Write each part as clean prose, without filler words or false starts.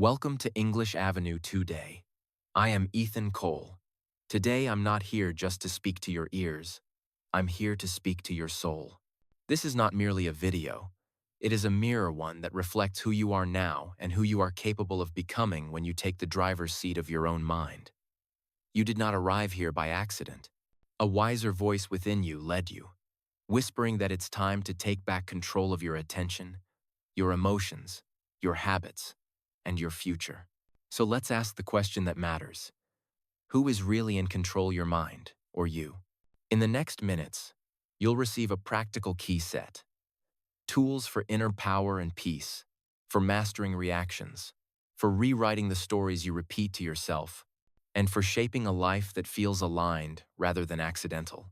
Welcome to English Avenue today. I am Ethan Cole. Today I'm not here just to speak to your ears. I'm here to speak to your soul. This is not merely a video. It is a mirror one that reflects who you are now and who you are capable of becoming when you take the driver's seat of your own mind. You did not arrive here by accident. A wiser voice within you led you, whispering that it's time to take back control of your attention, your emotions, your habits, and your future. So let's ask the question that matters. Who is really in control, your mind or you? In the next minutes, you'll receive a practical key set. Tools for inner power and peace, for mastering reactions, for rewriting the stories you repeat to yourself, and for shaping a life that feels aligned rather than accidental.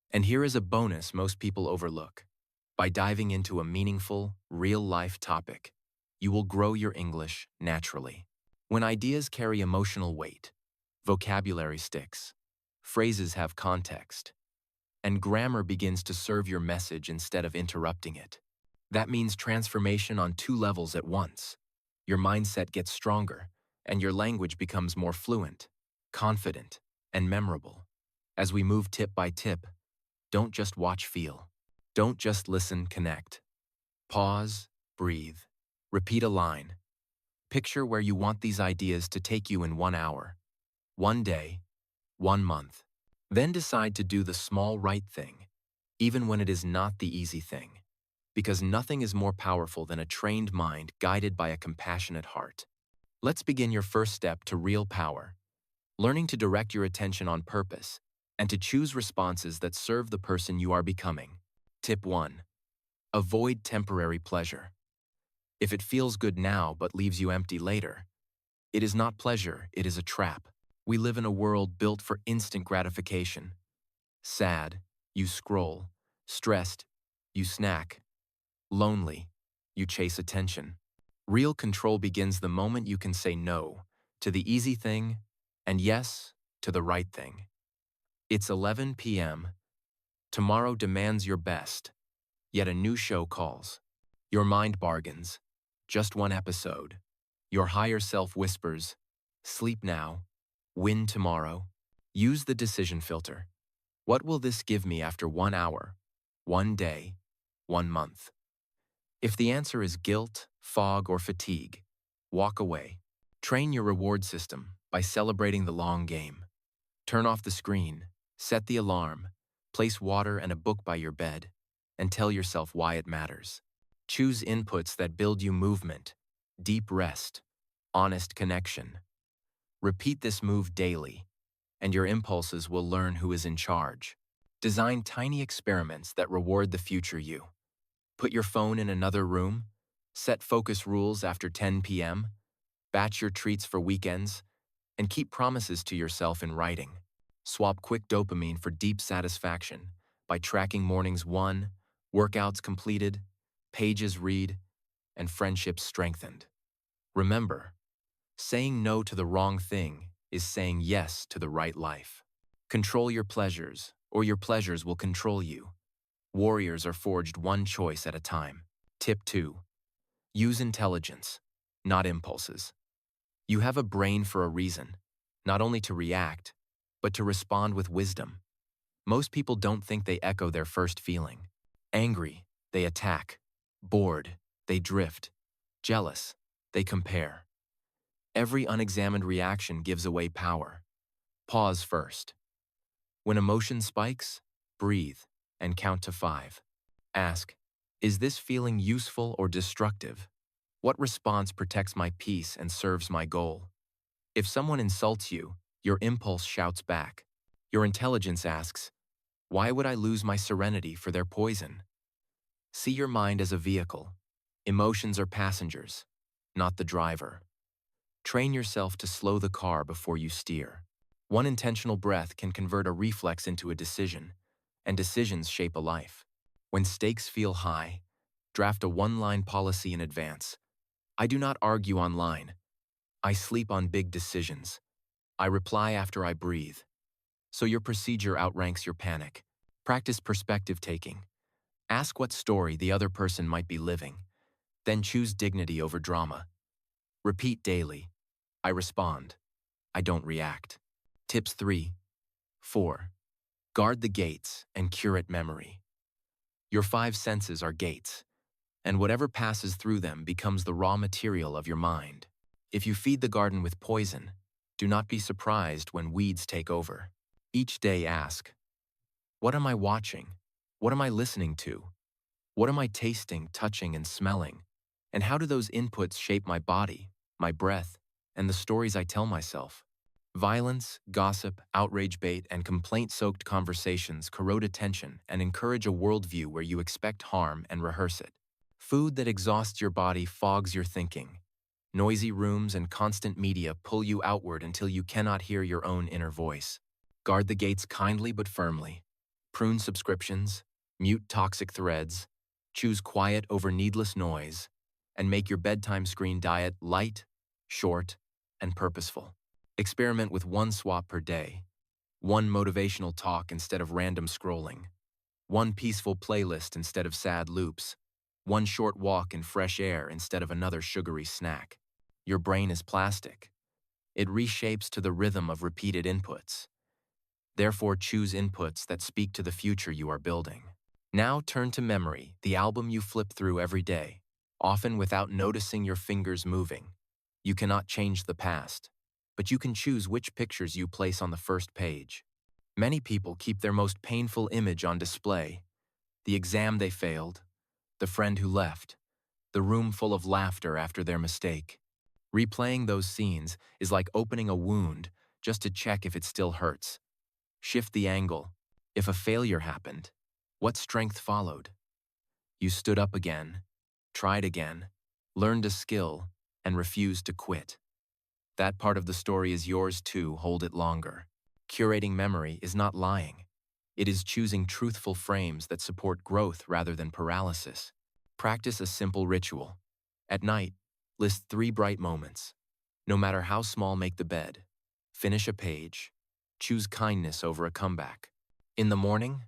And here is a bonus most people overlook. By diving into a meaningful, real-life topic, you will grow your English naturally. When ideas carry emotional weight, vocabulary sticks, phrases have context, and grammar begins to serve your message instead of interrupting it. That means transformation on two levels at once. Your mindset gets stronger, and your language becomes more fluent, confident, and memorable. As we move tip by tip, don't just watch, feel. Don't just listen, connect. Pause, breathe. Repeat a line. Picture where you want these ideas to take you in 1 hour, 1 day, 1 month. Then decide to do the small right thing, even when it is not the easy thing. Because nothing is more powerful than a trained mind guided by a compassionate heart. Let's begin your first step to real power, learning to direct your attention on purpose and to choose responses that serve the person you are becoming. Tip 1. Avoid temporary pleasure. If it feels good now but leaves you empty later, it is not pleasure, it is a trap. We live in a world built for instant gratification. Sad, you scroll. Stressed, you snack. Lonely, you chase attention. Real control begins the moment you can say no to the easy thing and yes to the right thing. It's 11 p.m. Tomorrow demands your best, yet a new show calls. Your mind bargains. Just one episode. Your higher self whispers, sleep now, win tomorrow. Use the decision filter. What will this give me after 1 hour, 1 day, 1 month? If the answer is guilt, fog, or fatigue, walk away. Train your reward system by celebrating the long game. Turn off the screen, set the alarm, place water and a book by your bed, and tell yourself why it matters. Choose inputs that build you movement, deep rest, honest connection. Repeat this move daily, and your impulses will learn who is in charge. Design tiny experiments that reward the future you. Put your phone in another room, set focus rules after 10 p.m., batch your treats for weekends, and keep promises to yourself in writing. Swap quick dopamine for deep satisfaction by tracking mornings won, workouts completed, pages read, and friendships strengthened. Remember, saying no to the wrong thing is saying yes to the right life. Control your pleasures, or your pleasures will control you. Warriors are forged one choice at a time. Tip 2. Use intelligence, not impulses. You have a brain for a reason, not only to react, but to respond with wisdom. Most people don't think they echo their first feeling. Angry, they attack. Bored, they drift. Jealous, they compare. Every unexamined reaction gives away power. Pause first. When emotion spikes, breathe and count to 5. Ask, is this feeling useful or destructive? What response protects my peace and serves my goal? If someone insults you, your impulse shouts back. Your intelligence asks, why would I lose my serenity for their poison? See your mind as a vehicle. Emotions are passengers, not the driver. Train yourself to slow the car before you steer. One intentional breath can convert a reflex into a decision, and decisions shape a life. When stakes feel high, draft a one-line policy in advance. I do not argue online. I sleep on big decisions. I reply after I breathe. So your procedure outranks your panic. Practice perspective taking. Ask what story the other person might be living. Then choose dignity over drama. Repeat daily. I respond. I don't react. Tips 3. 4. Guard the gates and curate memory. Your five senses are gates, and whatever passes through them becomes the raw material of your mind. If you feed the garden with poison, do not be surprised when weeds take over. Each day ask, what am I watching? What am I listening to? What am I tasting, touching, and smelling? And how do those inputs shape my body, my breath, and the stories I tell myself? Violence, gossip, outrage bait, and complaint-soaked conversations corrode attention and encourage a worldview where you expect harm and rehearse it. Food that exhausts your body fogs your thinking. Noisy rooms and constant media pull you outward until you cannot hear your own inner voice. Guard the gates kindly but firmly. Prune subscriptions, mute toxic threads, choose quiet over needless noise, and make your bedtime screen diet light, short, and purposeful. Experiment with one swap per day, one motivational talk instead of random scrolling, one peaceful playlist instead of sad loops, one short walk in fresh air instead of another sugary snack. Your brain is plastic. It reshapes to the rhythm of repeated inputs. Therefore, choose inputs that speak to the future you are building. Now turn to memory, the album you flip through every day, often without noticing your fingers moving. You cannot change the past, but you can choose which pictures you place on the first page. Many people keep their most painful image on display: the exam they failed, the friend who left, the room full of laughter after their mistake. Replaying those scenes is like opening a wound just to check if it still hurts. Shift the angle. If a failure happened, what strength followed? You stood up again, tried again, learned a skill, and refused to quit. That part of the story is yours too. Hold it longer. Curating memory is not lying. It is choosing truthful frames that support growth rather than paralysis. Practice a simple ritual. At night, list 3 bright moments. No matter how small, make the bed. Finish a page. Choose kindness over a comeback. In the morning,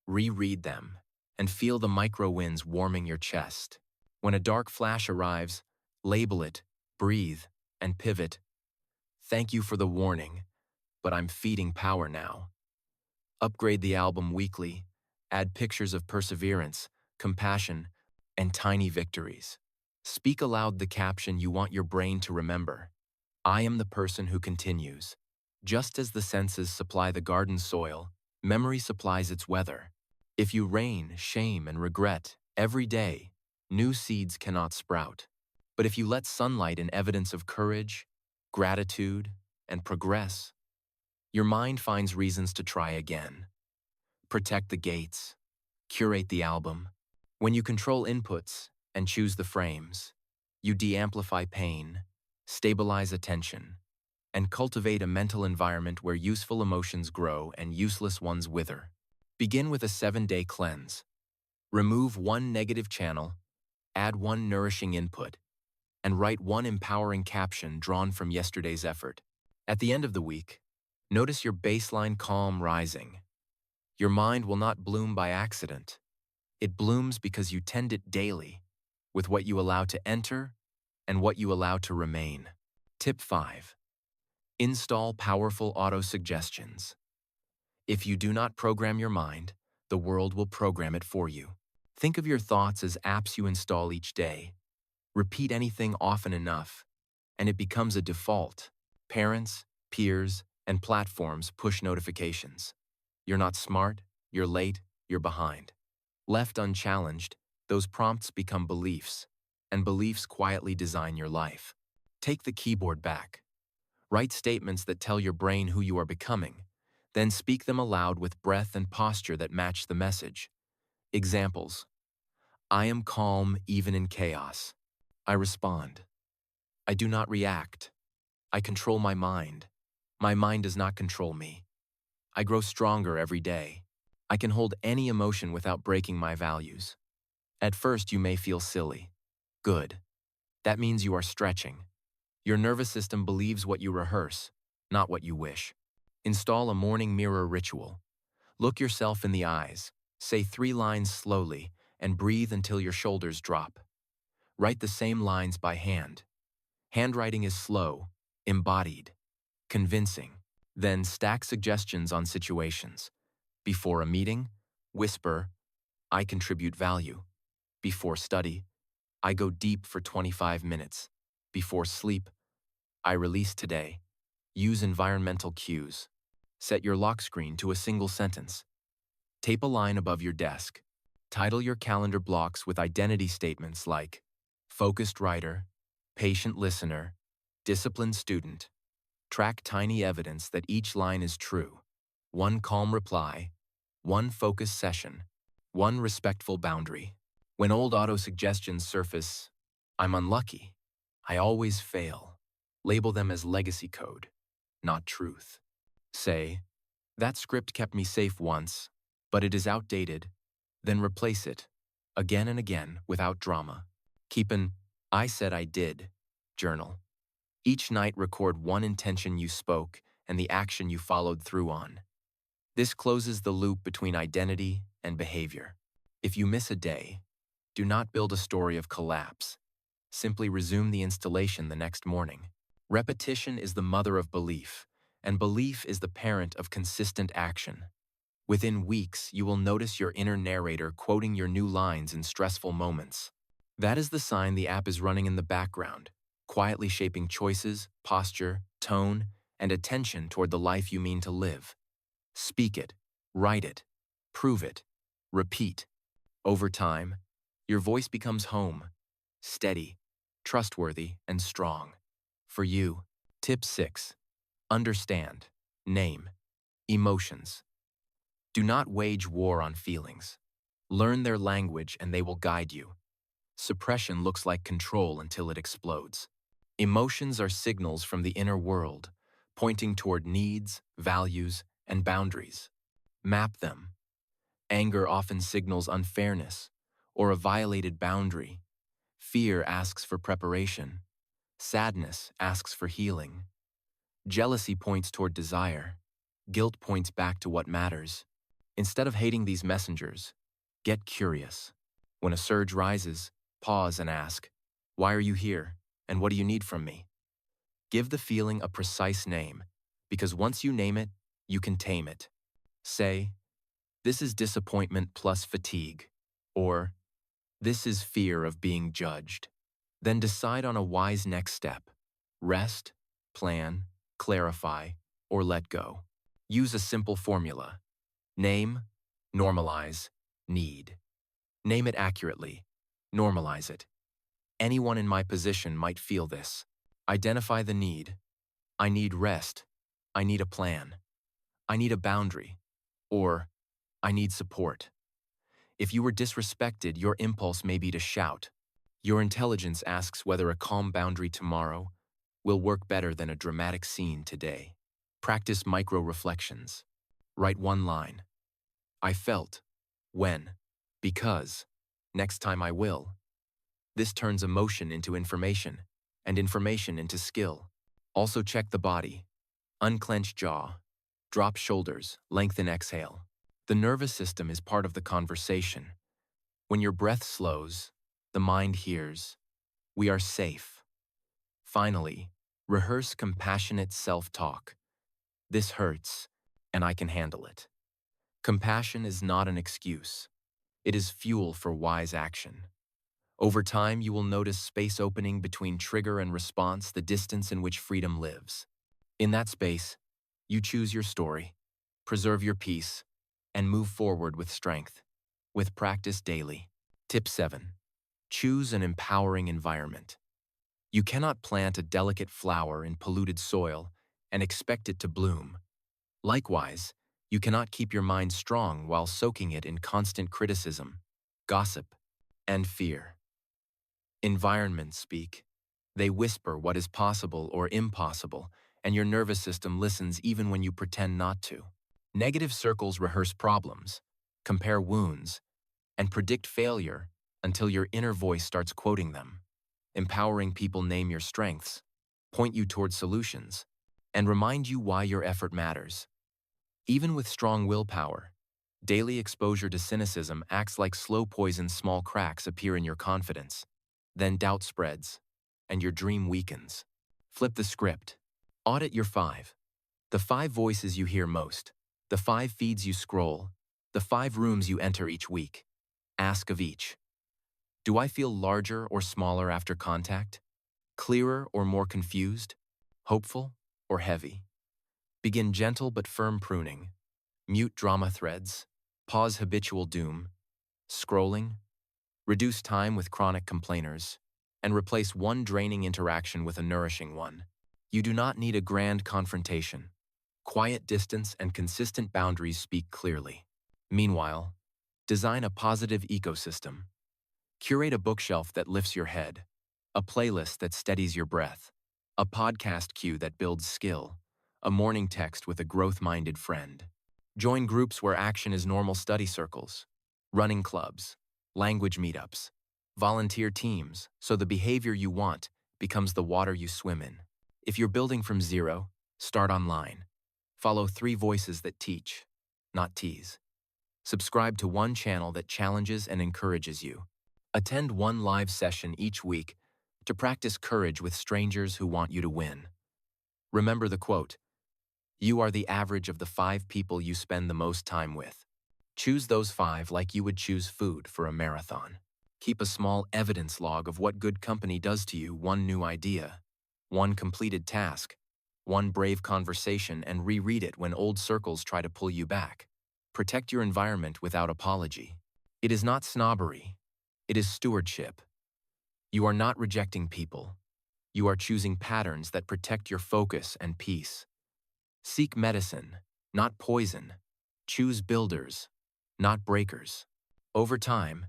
reread them and feel the micro winds warming your chest. When a dark flash arrives, label it, breathe, and pivot. Thank you for the warning, but I'm feeding power now. Upgrade the album weekly. Add pictures of perseverance, compassion, and tiny victories. Speak aloud the caption you want your brain to remember. I am the person who continues. Just as the senses supply the garden's soil, memory supplies its weather. If you rain, shame, and regret every day, new seeds cannot sprout. But if you let sunlight in evidence of courage, gratitude, and progress, your mind finds reasons to try again. Protect the gates. Curate the album. When you control inputs and choose the frames, you de-amplify pain, stabilize attention, and cultivate a mental environment where useful emotions grow and useless ones wither. Begin with a 7-day cleanse. Remove one negative channel, add one nourishing input, and write one empowering caption drawn from yesterday's effort. At the end of the week, notice your baseline calm rising. Your mind will not bloom by accident. It blooms because you tend it daily, with what you allow to enter and what you allow to remain. Tip 5. Install powerful auto-suggestions. If you do not program your mind, the world will program it for you. Think of your thoughts as apps you install each day. Repeat anything often enough, and it becomes a default. Parents, peers, and platforms push notifications. You're not smart, you're late, you're behind. Left unchallenged, those prompts become beliefs, and beliefs quietly design your life. Take the keyboard back. Write statements that tell your brain who you are becoming, then speak them aloud with breath and posture that match the message. Examples: I am calm even in chaos. I respond. I do not react. I control my mind. My mind does not control me. I grow stronger every day. I can hold any emotion without breaking my values. At first, you may feel silly. Good. That means you are stretching. Your nervous system believes what you rehearse, not what you wish. Install a morning mirror ritual. Look yourself in the eyes, say 3 lines slowly, and breathe until your shoulders drop. Write the same lines by hand. Handwriting is slow, embodied, convincing. Then stack suggestions on situations. Before a meeting, whisper, I contribute value. Before study, I go deep for 25 minutes. Before sleep, I release today. Use environmental cues. Set your lock screen to a single sentence. Tape a line above your desk. Title your calendar blocks with identity statements like focused writer, patient listener, disciplined student. Track tiny evidence that each line is true. One calm reply, one focused session, one respectful boundary. When old auto-suggestions surface, I'm unlucky, I always fail. Label them as legacy code, not truth. Say, that script kept me safe once, but it is outdated. Then replace it, again and again, without drama. Keep an I said I did journal. Each night record one intention you spoke and the action you followed through on. This closes the loop between identity and behavior. If you miss a day, do not build a story of collapse. Simply resume the installation the next morning. Repetition is the mother of belief, and belief is the parent of consistent action. Within weeks, you will notice your inner narrator quoting your new lines in stressful moments. That is the sign the app is running in the background, quietly shaping choices, posture, tone, and attention toward the life you mean to live. Speak it, write it, prove it, repeat. Over time, your voice becomes home, steady, trustworthy, and strong. For you, Tip 6. Understand, name, emotions. Do not wage war on feelings. Learn their language and they will guide you. Suppression looks like control until it explodes. Emotions are signals from the inner world, pointing toward needs, values, and boundaries. Map them. Anger often signals unfairness or a violated boundary. Fear asks for preparation. Sadness asks for healing. Jealousy points toward desire. Guilt points back to what matters. Instead of hating these messengers, get curious. When a surge rises, pause and ask, why are you here, and what do you need from me? Give the feeling a precise name, because once you name it, you can tame it. Say, this is disappointment plus fatigue, or this is fear of being judged. Then decide on a wise next step. Rest, plan, clarify, or let go. Use a simple formula. Name, normalize, need. Name it accurately. Normalize it. Anyone in my position might feel this. Identify the need. I need rest. I need a plan. I need a boundary. Or, I need support. If you were disrespected, your impulse may be to shout. Your intelligence asks whether a calm boundary tomorrow will work better than a dramatic scene today. Practice micro-reflections. Write one line. I felt. When. Because. Next time I will. This turns emotion into information, and information into skill. Also check the body. Unclench jaw. Drop shoulders. Lengthen exhale. The nervous system is part of the conversation. When your breath slows, the mind hears. We are safe. Finally, rehearse compassionate self-talk. This hurts, and I can handle it. Compassion is not an excuse. It is fuel for wise action. Over time, you will notice space opening between trigger and response, the distance in which freedom lives. In that space, you choose your story, preserve your peace, and move forward with strength. With practice daily. Tip 7. Choose an empowering environment. You cannot plant a delicate flower in polluted soil and expect it to bloom. Likewise, you cannot keep your mind strong while soaking it in constant criticism, gossip, and fear. Environments speak. They whisper what is possible or impossible, and your nervous system listens even when you pretend not to. Negative circles rehearse problems, compare wounds, and predict failure until your inner voice starts quoting them. Empowering people name your strengths, point you toward solutions, and remind you why your effort matters. Even with strong willpower, daily exposure to cynicism acts like slow poison. Small cracks appear in your confidence. Then doubt spreads. and your dream weakens. Flip the script. Audit your 5. The 5 voices you hear most, the 5 feeds you scroll, the 5 rooms you enter each week. Ask of each. Do I feel larger or smaller after contact? Clearer or more confused? Hopeful or heavy? Begin gentle but firm pruning. Mute drama threads. Pause habitual doom. Scrolling. Reduce time with chronic complainers. And replace one draining interaction with a nourishing one. You do not need a grand confrontation. Quiet distance and consistent boundaries speak clearly. Meanwhile, design a positive ecosystem. Curate a bookshelf that lifts your head, a playlist that steadies your breath, a podcast queue that builds skill, a morning text with a growth-minded friend. Join groups where action is normal: study circles, running clubs, language meetups, volunteer teams, so the behavior you want becomes the water you swim in. If you're building from zero, start online. Follow 3 voices that teach, not tease. Subscribe to one channel that challenges and encourages you. Attend one live session each week to practice courage with strangers who want you to win. Remember the quote, "You are the average of the 5 people you spend the most time with." Choose those 5 like you would choose food for a marathon. Keep a small evidence log of what good company does to you: one new idea, one completed task, one brave conversation, and reread it when old circles try to pull you back. Protect your environment without apology. It is not snobbery. It is stewardship. You are not rejecting people. You are choosing patterns that protect your focus and peace. Seek medicine, not poison. Choose builders, not breakers. Over time,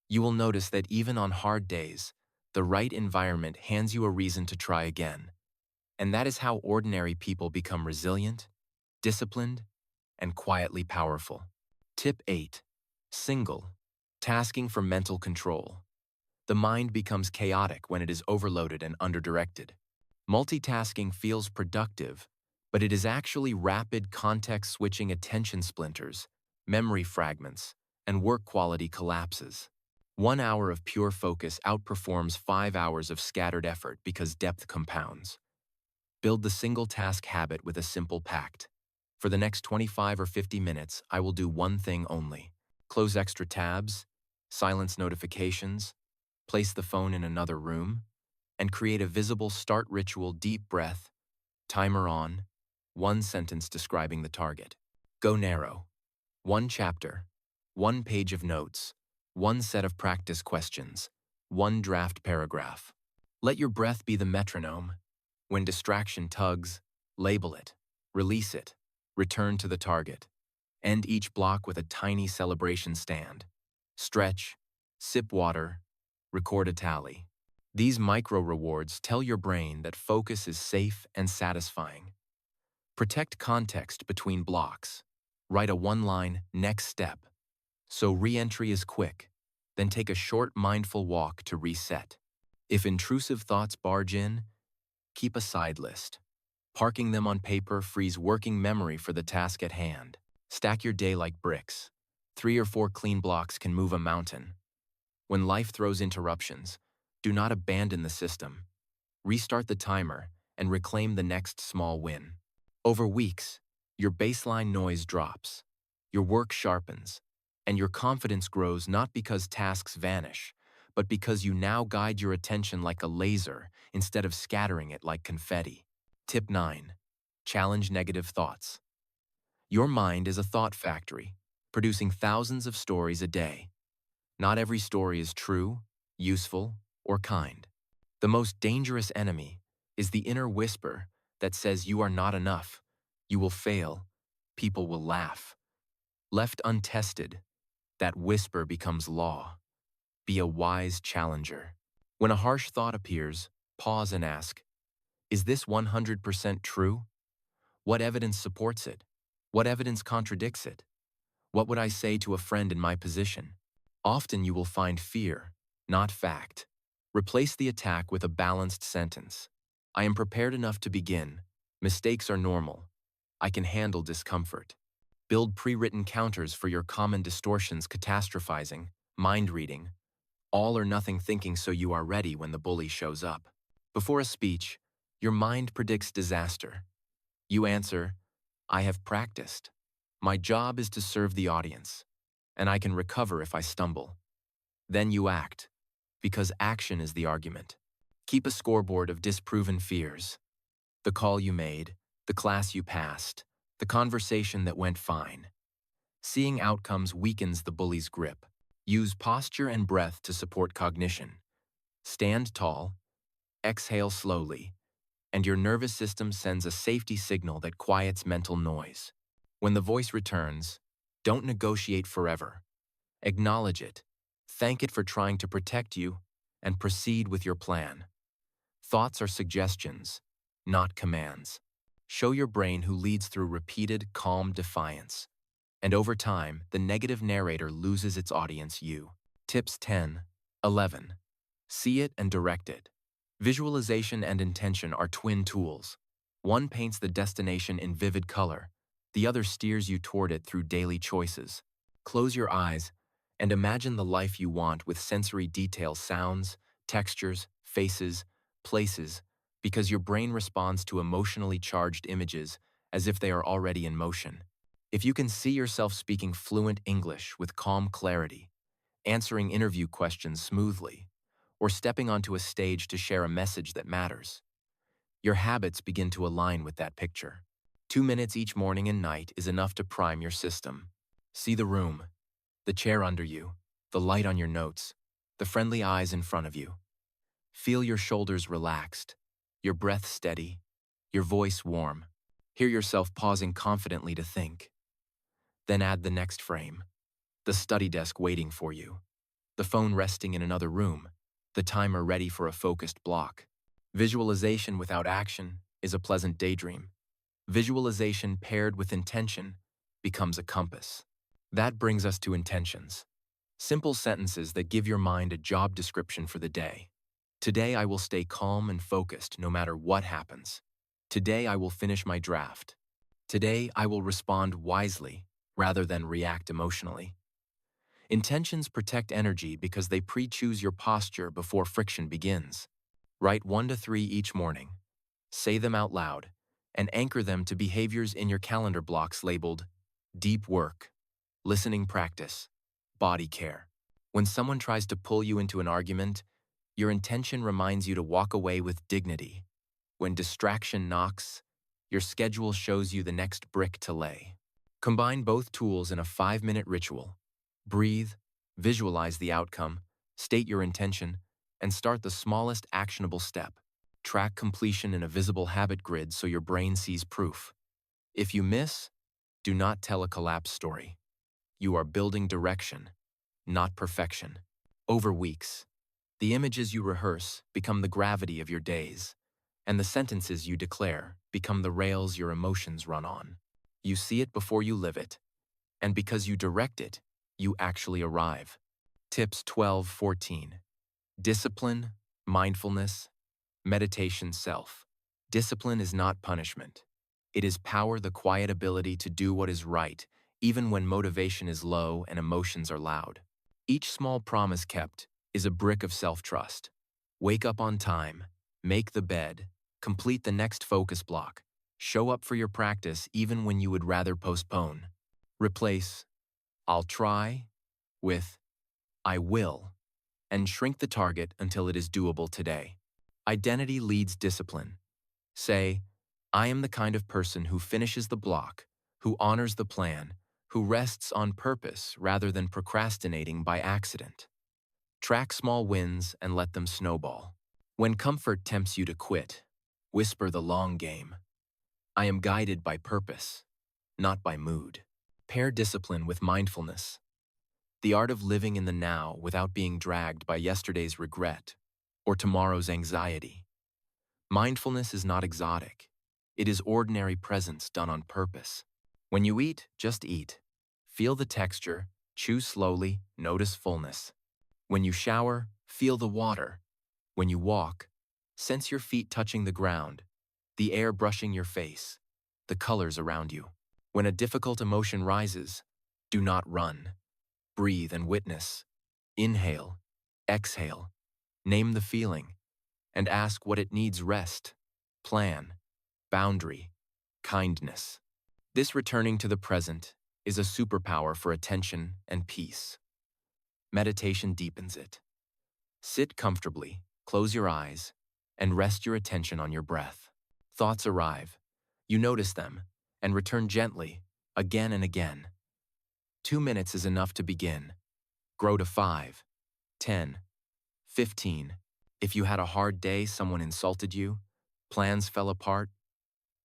you will notice that even on hard days, the right environment hands you a reason to try again. And that is how ordinary people become resilient, disciplined, and quietly powerful. Tip 8. Single. Tasking for mental control. The mind becomes chaotic when it is overloaded and underdirected. Multitasking feels productive, but it is actually rapid context-switching attention splinters, memory fragments, and work quality collapses. 1 hour of pure focus outperforms 5 hours of scattered effort because depth compounds. Build the single-task habit with a simple pact. For the next 25 or 50 minutes, I will do one thing only. Close extra tabs, silence notifications, place the phone in another room, and create a visible start ritual: deep breath, timer on, one sentence describing the target. Go narrow. 1 chapter, 1 page of notes, 1 set of practice questions, 1 draft paragraph. Let your breath be the metronome. When distraction tugs, label it, release it, return to the target. End each block with a tiny celebration stand. Stretch, sip water, record a tally. These micro-rewards tell your brain that focus is safe and satisfying. Protect context between blocks. Write a 1-line next step, so re-entry is quick. Then take a short mindful walk to reset. If intrusive thoughts barge in, keep a side list. Parking them on paper frees working memory for the task at hand. Stack your day like bricks. 3 or 4 clean blocks can move a mountain. When life throws interruptions, do not abandon the system. Restart the timer and reclaim the next small win. Over weeks, your baseline noise drops, your work sharpens, and your confidence grows, not because tasks vanish, but because you now guide your attention like a laser instead of scattering it like confetti. Tip 9. Challenge negative thoughts. Your mind is a thought factory, producing thousands of stories a day. Not every story is true, useful, or kind. The most dangerous enemy is the inner whisper that says you are not enough, you will fail, people will laugh. Left untested, that whisper becomes law. Be a wise challenger. When a harsh thought appears, pause and ask, is this 100% true? What evidence supports it? What evidence contradicts it? What would I say to a friend in my position? Often you will find fear, not fact. Replace the attack with a balanced sentence. I am prepared enough to begin. Mistakes are normal. I can handle discomfort. Build pre-written counters for your common distortions: catastrophizing, mind reading, all or nothing thinking, so you are ready when the bully shows up. Before a speech, your mind predicts disaster. You answer, I have practiced. My job is to serve the audience, and I can recover if I stumble. Then you act, because action is the argument. Keep a scoreboard of disproven fears. The call you made, the class you passed, the conversation that went fine. Seeing outcomes weakens the bully's grip. Use posture and breath to support cognition. Stand tall, exhale slowly, and your nervous system sends a safety signal that quiets mental noise. When the voice returns, don't negotiate forever. Acknowledge it, thank it for trying to protect you, and proceed with your plan. Thoughts are suggestions, not commands. Show your brain who leads through repeated, calm defiance. And over time, the negative narrator loses its audience, you. Tips 10, 11. See it and direct it. Visualization and intention are twin tools. One paints the destination in vivid color. The other steers you toward it through daily choices. Close your eyes and imagine the life you want with sensory detail, sounds, textures, faces, places, because your brain responds to emotionally charged images as if they are already in motion. If you can see yourself speaking fluent English with calm clarity, answering interview questions smoothly, or stepping onto a stage to share a message that matters, your habits begin to align with that picture. 2 minutes each morning and night is enough to prime your system. See the room, the chair under you, the light on your notes, the friendly eyes in front of you. Feel your shoulders relaxed, your breath steady, your voice warm. Hear yourself pausing confidently to think. Then add the next frame, the study desk waiting for you, the phone resting in another room, the timer ready for a focused block. Visualization without action is a pleasant daydream. Visualization paired with intention becomes a compass. That brings us to intentions. Simple sentences that give your mind a job description for the day. Today I will stay calm and focused no matter what happens. Today I will finish my draft. Today I will respond wisely rather than react emotionally. Intentions protect energy because they pre-choose your posture before friction begins. Write 1 to 3 each morning. Say them out loud and anchor them to behaviors in your calendar blocks labeled deep work, listening practice, body care. When someone tries to pull you into an argument, your intention reminds you to walk away with dignity. When distraction knocks, your schedule shows you the next brick to lay. Combine both tools in a 5-minute ritual. Breathe, visualize the outcome, state your intention, and start the smallest actionable step. Track completion in a visible habit grid so your brain sees proof. If you miss, do not tell a collapse story. You are building direction, not perfection. Over weeks, the images you rehearse become the gravity of your days, and the sentences you declare become the rails your emotions run on. You see it before you live it, and because you direct it, you actually arrive. Tips 12-14. Discipline, mindfulness, meditation, self. Discipline is not punishment. It is power, the quiet ability to do what is right, even when motivation is low and emotions are loud. Each small promise kept is a brick of self-trust. Wake up on time, make the bed, complete the next focus block, show up for your practice even when you would rather postpone. Replace "I'll try" with "I will," and shrink the target until it is doable today. Identity leads discipline. Say, I am the kind of person who finishes the block, who honors the plan, who rests on purpose rather than procrastinating by accident. Track small wins and let them snowball. When comfort tempts you to quit, whisper the long game. I am guided by purpose, not by mood. Pair discipline with mindfulness. The art of living in the now without being dragged by yesterday's regret or tomorrow's anxiety. Mindfulness is not exotic. It is ordinary presence done on purpose. When you eat, just eat. Feel the texture, chew slowly, notice fullness. When you shower, feel the water. When you walk, sense your feet touching the ground, the air brushing your face, the colors around you. When a difficult emotion rises, do not run. Breathe and witness. Inhale, exhale. Name the feeling. and ask what it needs: rest, plan, boundary, kindness. This returning to the present is a superpower for attention and peace. Meditation deepens it. Sit comfortably, close your eyes, and rest your attention on your breath. Thoughts arrive. You notice them and return gently, again and again. 2 minutes is enough to begin. Grow to 5, 10, 15. If you had a hard day, someone insulted you, plans fell apart,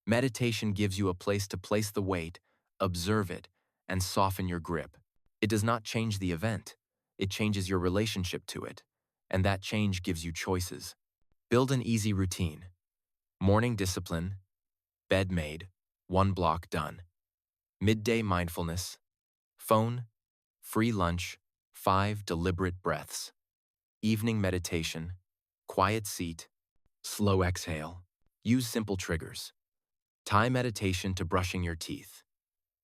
meditation gives you a place to place the weight, observe it, and soften your grip. It does not change the event. It changes your relationship to it, and that change gives you choices. Build an easy routine. Morning discipline, bed made, 1 block done. Midday mindfulness, phone, free lunch, 5 deliberate breaths. Evening meditation, quiet seat, slow exhale. Use simple triggers. Tie meditation to brushing your teeth.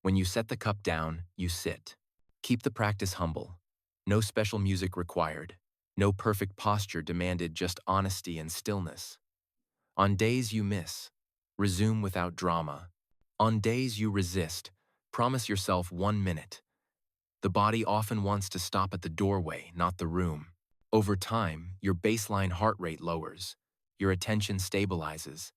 When you set the cup down, you sit. Keep the practice humble. No special music required. No perfect posture demanded, just honesty and stillness. On days you miss, resume without drama. On days you resist, promise yourself 1 minute. The body often wants to stop at the doorway, not the room. Over time, your baseline heart rate lowers, your attention stabilizes,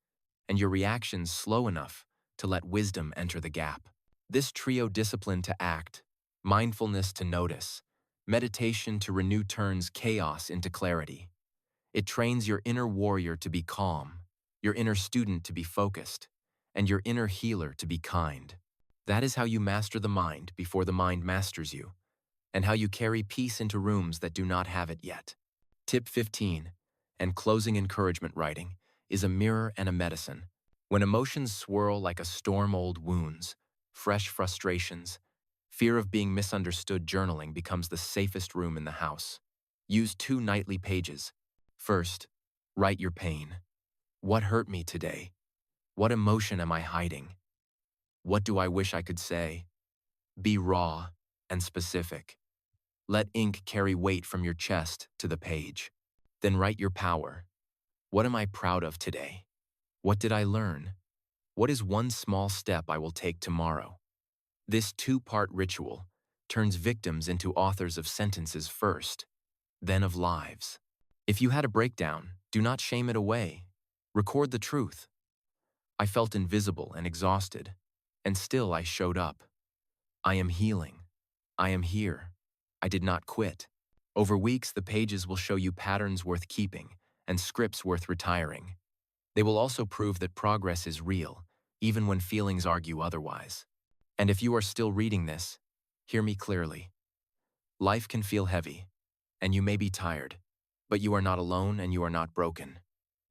and your reactions slow enough to let wisdom enter the gap. This trio: discipline to act, mindfulness to notice, meditation to renew, turns chaos into clarity. It trains your inner warrior to be calm, your inner student to be focused, and your inner healer to be kind. That is how you master the mind before the mind masters you, and how you carry peace into rooms that do not have it yet. Tip 15, and closing encouragement writing, is a mirror and a medicine. When emotions swirl like a storm, old wounds, fresh frustrations, fear of being misunderstood, journaling becomes the safest room in the house. Use 2 nightly pages. First, write your pain. What hurt me today? What emotion am I hiding? What do I wish I could say? Be raw and specific. Let ink carry weight from your chest to the page. Then write your power. What am I proud of today? What did I learn? What is one small step I will take tomorrow? This 2-part ritual turns victims into authors of sentences first, then of lives. If you had a breakdown, do not shame it away. Record the truth. I felt invisible and exhausted, and still I showed up. I am healing. I am here. I did not quit. Over weeks, the pages will show you patterns worth keeping and scripts worth retiring. They will also prove that progress is real, even when feelings argue otherwise. And if you are still reading this, hear me clearly. Life can feel heavy, and you may be tired, but you are not alone and you are not broken.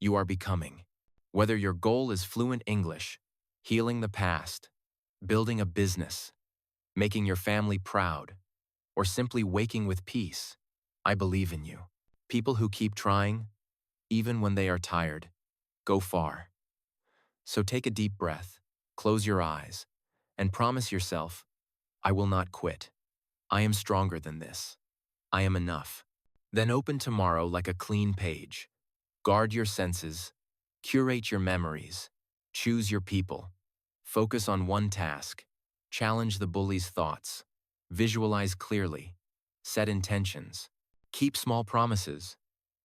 You are becoming. Whether your goal is fluent English, healing the past, building a business, making your family proud, or simply waking with peace, I believe in you. People who keep trying, even when they are tired, go far. So take a deep breath, close your eyes, and promise yourself, I will not quit. I am stronger than this. I am enough. Then open tomorrow like a clean page. Guard your senses, curate your memories, choose your people. Focus on one task. Challenge the bully's thoughts. Visualize clearly. Set intentions. Keep small promises.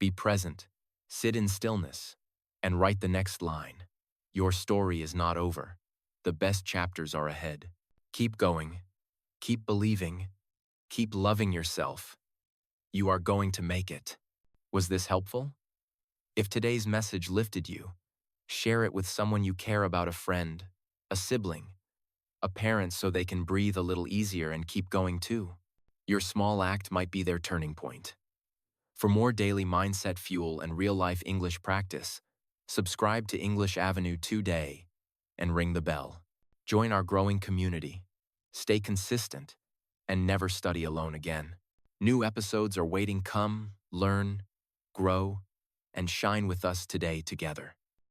Be present. Sit in stillness. And write the next line. Your story is not over. The best chapters are ahead. Keep going. Keep believing. Keep loving yourself. You are going to make it. Was this helpful? If today's message lifted you, share it with someone you care about: a friend, a sibling, a parent, so they can breathe a little easier and keep going too. Your small act might be their turning point. For more daily mindset fuel and real-life English practice, subscribe to English Avenue today and ring the bell. Join our growing community. Stay consistent and never study alone again. New episodes are waiting. Come, learn, grow, and shine with us today together.